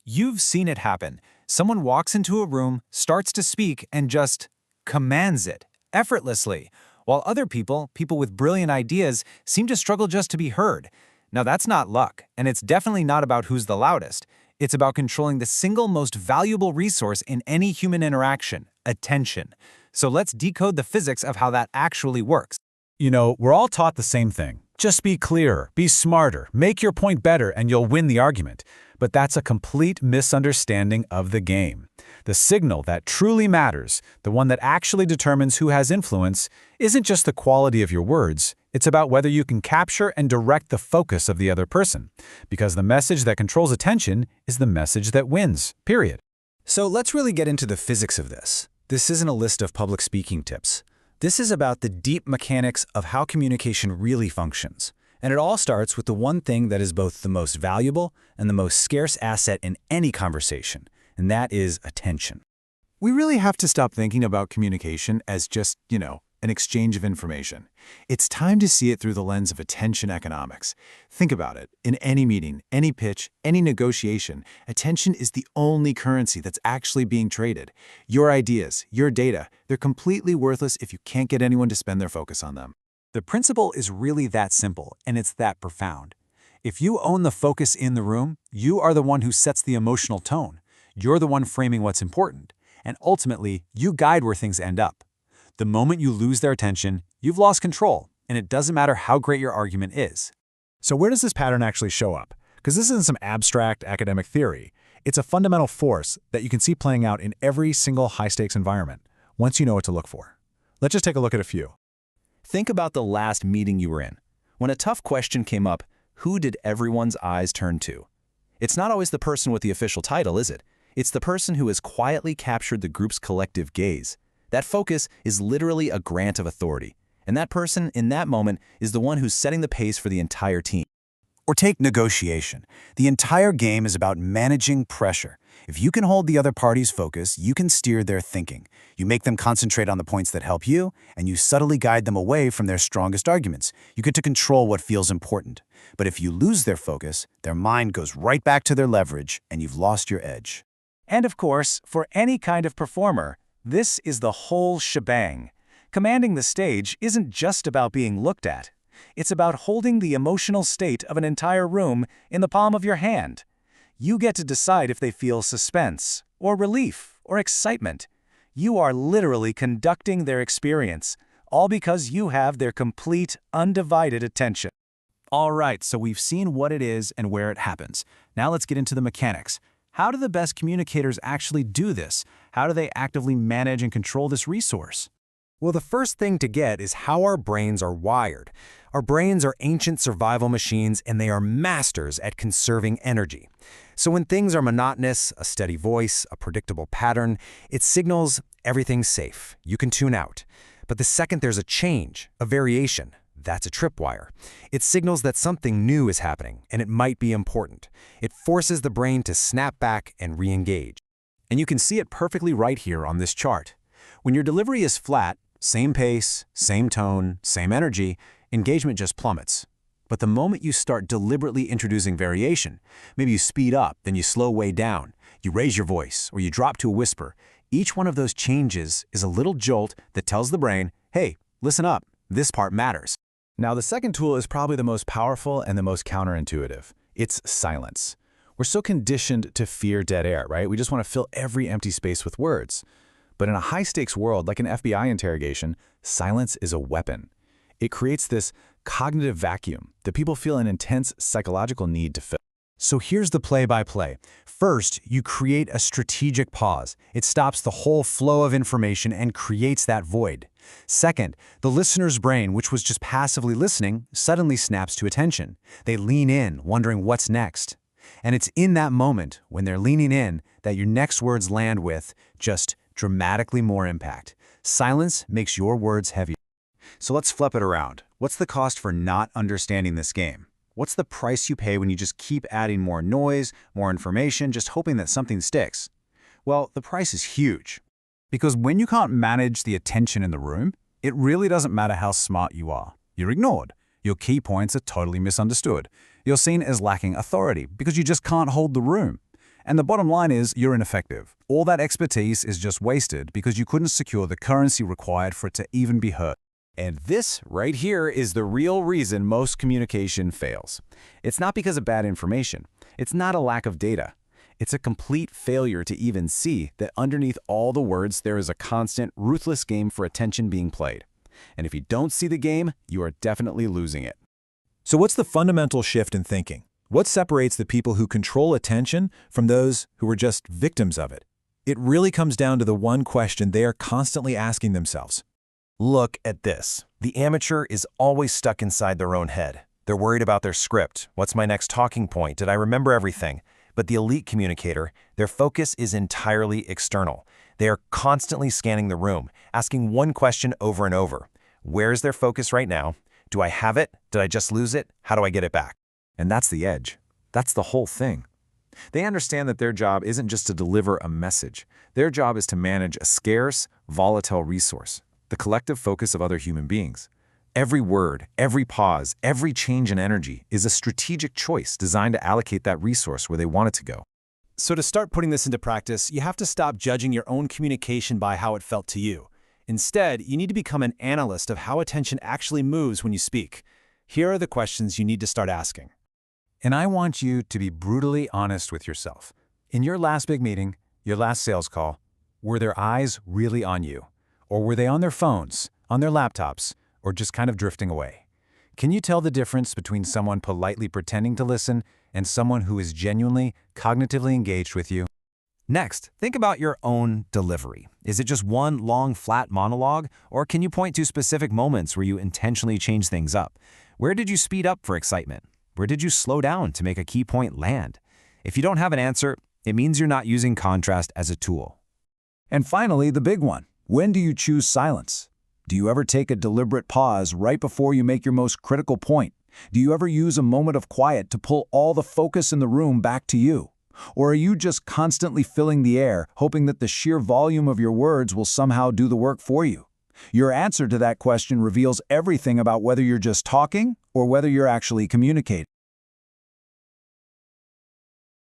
You've seen it happen. Someone walks into a room, starts to speak, and just commands it, effortlessly, while other people with brilliant ideas, seem to struggle just to be heard. Now that's not luck, and it's definitely not about who's the loudest. It's about controlling the single most valuable resource in any human interaction, attention. So let's decode the physics of how that actually works. We're all taught the same thing. Just be clearer, be smarter, make your point better, and you'll win the argument. But that's a complete misunderstanding of the game. The signal that truly matters, the one that actually determines who has influence, isn't just the quality of your words, it's about whether you can capture and direct the focus of the other person. Because the message that controls attention is the message that wins, period. So let's really get into the physics of this. This isn't a list of public speaking tips. This is about the deep mechanics of how communication really functions. And it all starts with the one thing that is both the most valuable and the most scarce asset in any conversation, and that is attention. We really have to stop thinking about communication as just, an exchange of information. It's time to see it through the lens of attention economics. Think about it. In any meeting, any pitch, any negotiation, attention is the only currency that's actually being traded. Your ideas, your data, they're completely worthless if you can't get anyone to spend their focus on them. The principle is really that simple, and it's that profound. If you own the focus in the room, you are the one who sets the emotional tone. You're the one framing what's important, and ultimately, you guide where things end up. The moment you lose their attention, you've lost control, and it doesn't matter how great your argument is. So where does this pattern actually show up? Because this isn't some abstract academic theory. It's a fundamental force that you can see playing out in every single high-stakes environment, once you know what to look for. Let's just take a look at a few. Think about the last meeting you were in. When a tough question came up, who did everyone's eyes turn to? It's not always the person with the official title, is it? It's the person who has quietly captured the group's collective gaze. That focus is literally a grant of authority. And that person, in that moment, is the one who's setting the pace for the entire team. Or take negotiation. The entire game is about managing pressure. If you can hold the other party's focus, you can steer their thinking. You make them concentrate on the points that help you, and you subtly guide them away from their strongest arguments. You get to control what feels important. But if you lose their focus, their mind goes right back to their leverage, and you've lost your edge. And of course, for any kind of performer, this is the whole shebang. Commanding the stage isn't just about being looked at. It's about holding the emotional state of an entire room in the palm of your hand. You get to decide if they feel suspense, or relief, or excitement. You are literally conducting their experience, all because you have their complete, undivided attention. All right, so we've seen what it is and where it happens. Now let's get into the mechanics. How do the best communicators actually do this? How do they actively manage and control this resource? Well, the first thing to get is how our brains are wired. Our brains are ancient survival machines, and they are masters at conserving energy. So when things are monotonous, a steady voice, a predictable pattern, it signals everything's safe. You can tune out. But the second there's a change, a variation, that's a tripwire. It signals that something new is happening, and it might be important. It forces the brain to snap back and re-engage. And you can see it perfectly right here on this chart. When your delivery is flat, same pace, same tone, same energy, engagement just plummets. But the moment you start deliberately introducing variation, maybe you speed up, then you slow way down, you raise your voice, or you drop to a whisper, each one of those changes is a little jolt that tells the brain, hey, listen up, this part matters. Now, the second tool is probably the most powerful and the most counterintuitive. It's silence. We're so conditioned to fear dead air, right? We just want to fill every empty space with words. But in a high-stakes world, like an FBI interrogation, silence is a weapon. It creates this cognitive vacuum that people feel an intense psychological need to fill. So here's the play-by-play. First, you create a strategic pause. It stops the whole flow of information and creates that void. Second, the listener's brain, which was just passively listening, suddenly snaps to attention. They lean in, wondering what's next. And it's in that moment, when they're leaning in, that your next words land with just dramatically more impact. Silence makes your words heavier. So let's flip it around. What's the cost for not understanding this game? What's the price you pay when you just keep adding more noise, more information, just hoping that something sticks? Well, the price is huge. Because when you can't manage the attention in the room, it really doesn't matter how smart you are. You're ignored. Your key points are totally misunderstood. You're seen as lacking authority because you just can't hold the room. And the bottom line is you're ineffective. All that expertise is just wasted because you couldn't secure the currency required for it to even be heard. And this right here is the real reason most communication fails. It's not because of bad information. It's not a lack of data. It's a complete failure to even see that underneath all the words there is a constant, ruthless game for attention being played. And if you don't see the game, you are definitely losing it. So what's the fundamental shift in thinking? What separates the people who control attention from those who are just victims of it? It really comes down to the one question they are constantly asking themselves. Look at this. The amateur is always stuck inside their own head. They're worried about their script. What's my next talking point? Did I remember everything? But the elite communicator, their focus is entirely external. They are constantly scanning the room, asking one question over and over. Where is their focus right now? Do I have it? Did I just lose it? How do I get it back? And that's the edge. That's the whole thing. They understand that their job isn't just to deliver a message. Their job is to manage a scarce, volatile resource, the collective focus of other human beings. Every word, every pause, every change in energy is a strategic choice designed to allocate that resource where they want it to go. So to start putting this into practice, you have to stop judging your own communication by how it felt to you. Instead, you need to become an analyst of how attention actually moves when you speak. Here are the questions you need to start asking. And I want you to be brutally honest with yourself. In your last big meeting, your last sales call, were their eyes really on you? Or were they on their phones, on their laptops, or just kind of drifting away? Can you tell the difference between someone politely pretending to listen and someone who is genuinely, cognitively engaged with you? Next, think about your own delivery. Is it just one long, flat monologue, or can you point to specific moments where you intentionally change things up? Where did you speed up for excitement? Where did you slow down to make a key point land? If you don't have an answer, it means you're not using contrast as a tool. And finally, the big one. When do you choose silence? Do you ever take a deliberate pause right before you make your most critical point? Do you ever use a moment of quiet to pull all the focus in the room back to you? Or are you just constantly filling the air, hoping that the sheer volume of your words will somehow do the work for you? Your answer to that question reveals everything about whether you're just talking or whether you're actually communicating.